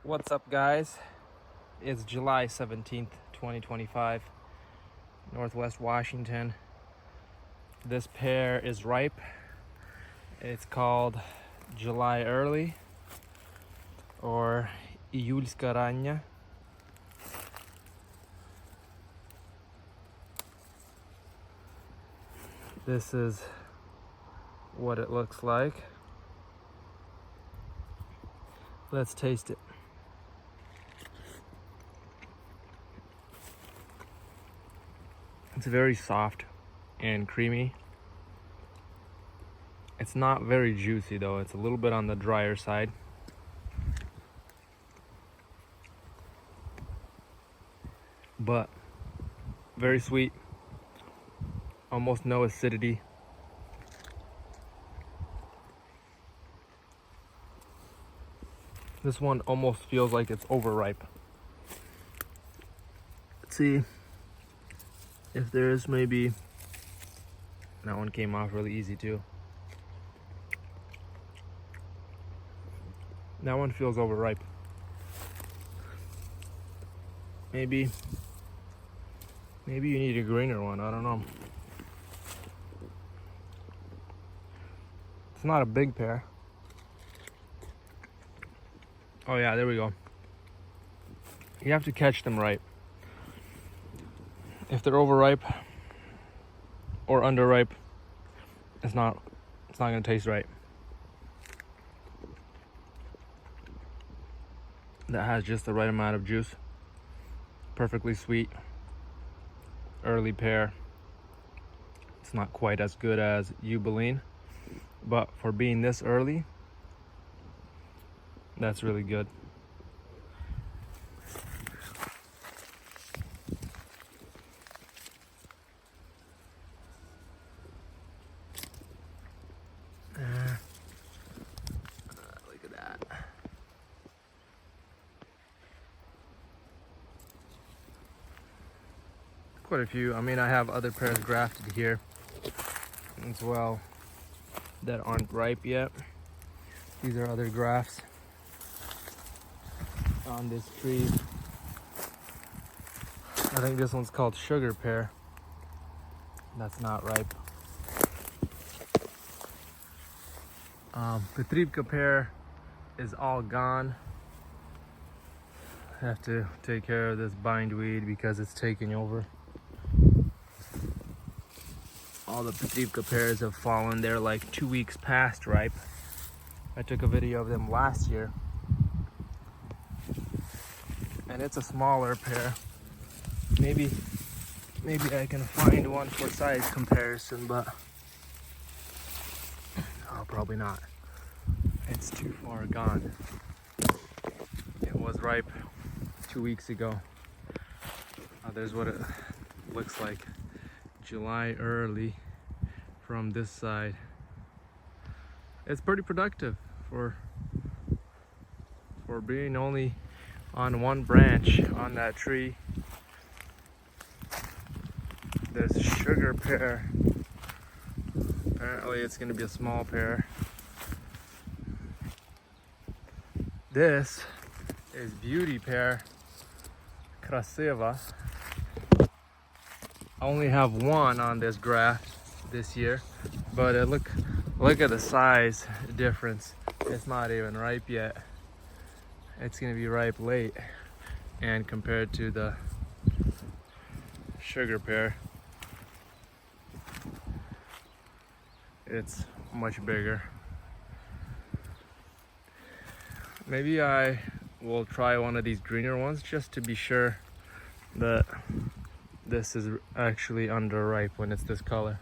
What's up, guys? It's July 17th, 2025, Northwest Washington. This pear is ripe. It's called July Early or июльская ранняя. This is what it looks like. Let's taste it. It's very soft and creamy. It's not very juicy though. It's a little bit on the drier side. But very sweet. Almost no acidity. This one almost feels like it's overripe. Let's see if there's maybe, that one came off really easy too. That one feels overripe. Maybe you need a greener one, I don't know. It's not a big pear. Oh yeah, there we go. You have to catch them right. If they're overripe or underripe, it's not gonna taste right. That has just the right amount of juice. Perfectly sweet. Early pear. It's not quite as good as Yubaline, but for being this early, that's really good. Look at that. Quite a few. I mean, I have other pears grafted here as well that aren't ripe yet. These are other grafts on this tree. I think this one's called sugar pear. That's not ripe. Klementinka pear is all gone. I have to take care of this bindweed because it's taking over. All the Klementinka pears have fallen. They're like 2 weeks past ripe. I took a video of them last year. And it's a smaller pear. Maybe I can find one for size comparison, but oh, probably not. It's too far gone. It was ripe 2 weeks ago. There's what it looks like. July early from this side. It's pretty productive for being only on one branch on that tree. This sugar pear, apparently it's going to be a small pear. This is beauty pear, красива. I only have one on this graft this year, but look at the size difference. It's not even ripe yet. It's gonna be ripe late, and compared to the sugar pear, it's much bigger. Maybe I will try one of these greener ones just to be sure that this is actually underripe when it's this color.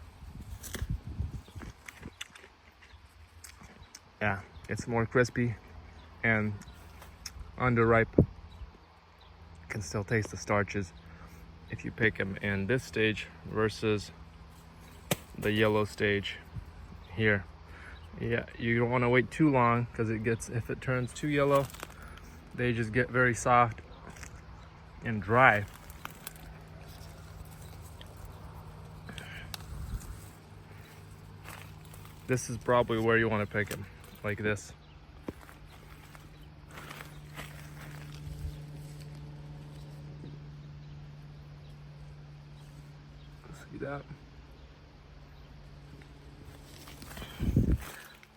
Yeah, it's more crispy and underripe. You can still taste the starches if you pick them in this stage versus the yellow stage here. Yeah, you don't want to wait too long because if it turns too yellow, they just get very soft and dry. This is probably where you want to pick them, like this. See that?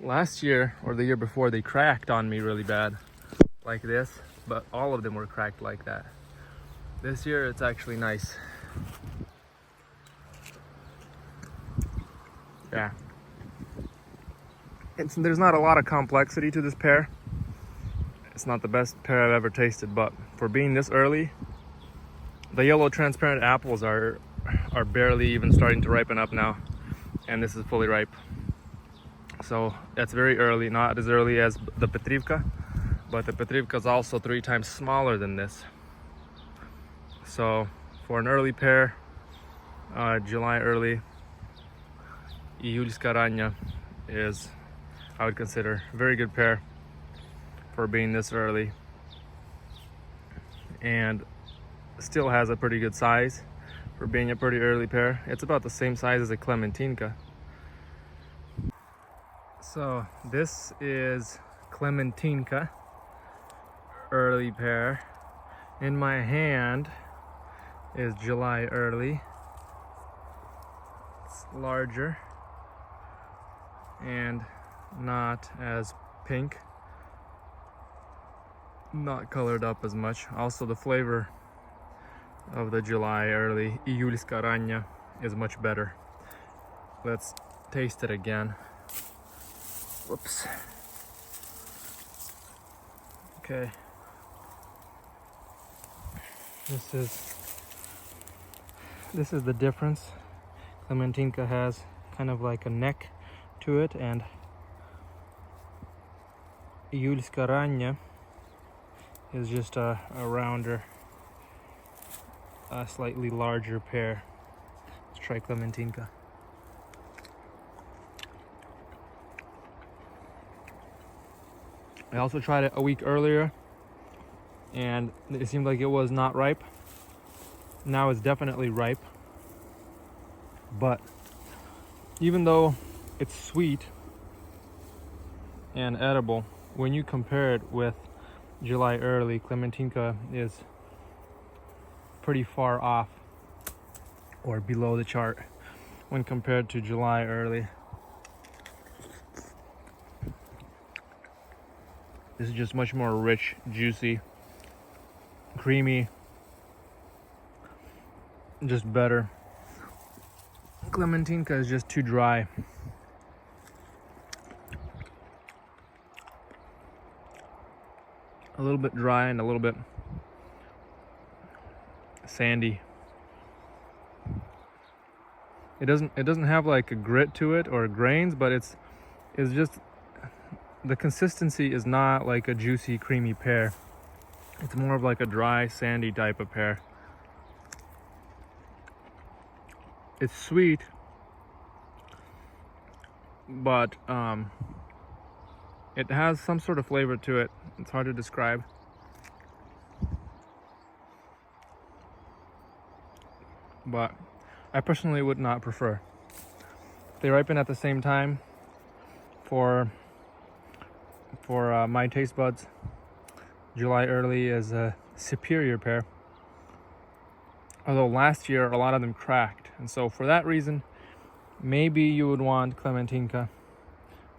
Last year or the year before, they cracked on me really bad, like this, but all of them were cracked like that. This year it's actually nice. Yeah. There's not a lot of complexity to this pear. It's not the best pear I've ever tasted, but for being this early, the yellow transparent apples are barely even starting to ripen up now, and this is fully ripe. So that's very early, not as early as the Petrivka, but the Petrivka is also 3 times smaller than this. So for an early pear, July early, июльская ранняя is, I would consider, a very good pear for being this early, and still has a pretty good size for being a pretty early pear. It's about the same size as a Klementinka. So this is Clementinka early pear. In my hand is July early. It's larger and not as pink, not colored up as much. Also the flavor of the July early июльская ранняя is much better. Let's taste it again. Whoops. Okay. This is the difference. Clementinka has kind of like a neck to it, and июльская ранняя is just a rounder, a slightly larger pear. Let's try Clementinka. I also tried it a week earlier, and it seemed like it was not ripe. Now it's definitely ripe, but even though it's sweet and edible, when you compare it with July early, Clementinka is pretty far off or below the chart when compared to July early. This is just much more rich, juicy, creamy, just better. Clementinka is just too dry. A little bit dry and a little bit sandy. It doesn't have like a grit to it or grains, but it's just, the consistency is not like a juicy, creamy pear. It's more of like a dry, sandy type of pear. It's sweet, but it has some sort of flavor to it. It's hard to describe. But I personally would not prefer. They ripen at the same time. For my taste buds, July early is a superior pear. Although last year a lot of them cracked, and so for that reason, maybe you would want Clementinka.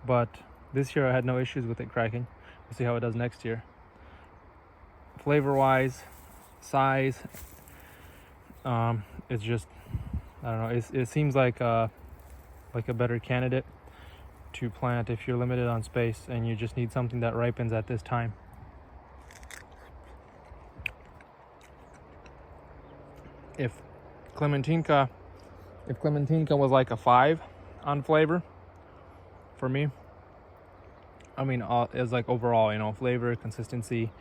But this year I had no issues with it cracking. We'll see how it does next year. Flavor-wise, size, it's just, I don't know. It seems like a better candidate to plant if you're limited on space and you just need something that ripens at this time. If Clementinka was like a 5 on flavor for me, I mean, it's like overall, you know, flavor, consistency,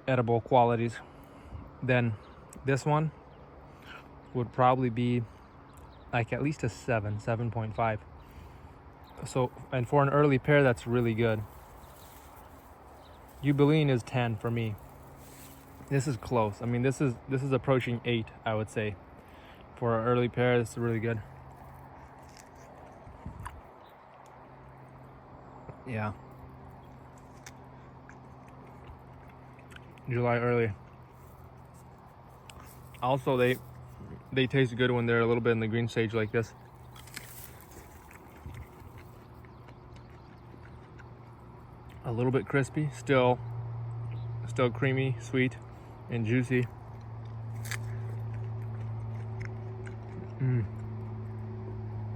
edible qualities, then this one would probably be like at least a 7.5. So, and for an early pear, that's really good. Yubilene is 10 for me. This is close. I mean, this is approaching 8, I would say. For an early pear, this is really good. Yeah. July early. Also, they taste good when they're a little bit in the green stage like this. A little bit crispy, still creamy, sweet, and juicy.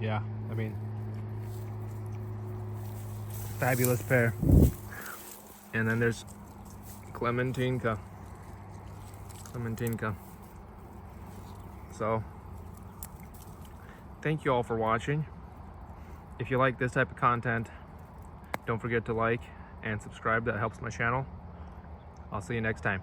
Yeah, I mean, fabulous pear. And then there's Clementinka. So, thank you all for watching. If you like this type of content, don't forget to like and subscribe. That helps my channel. I'll see you next time.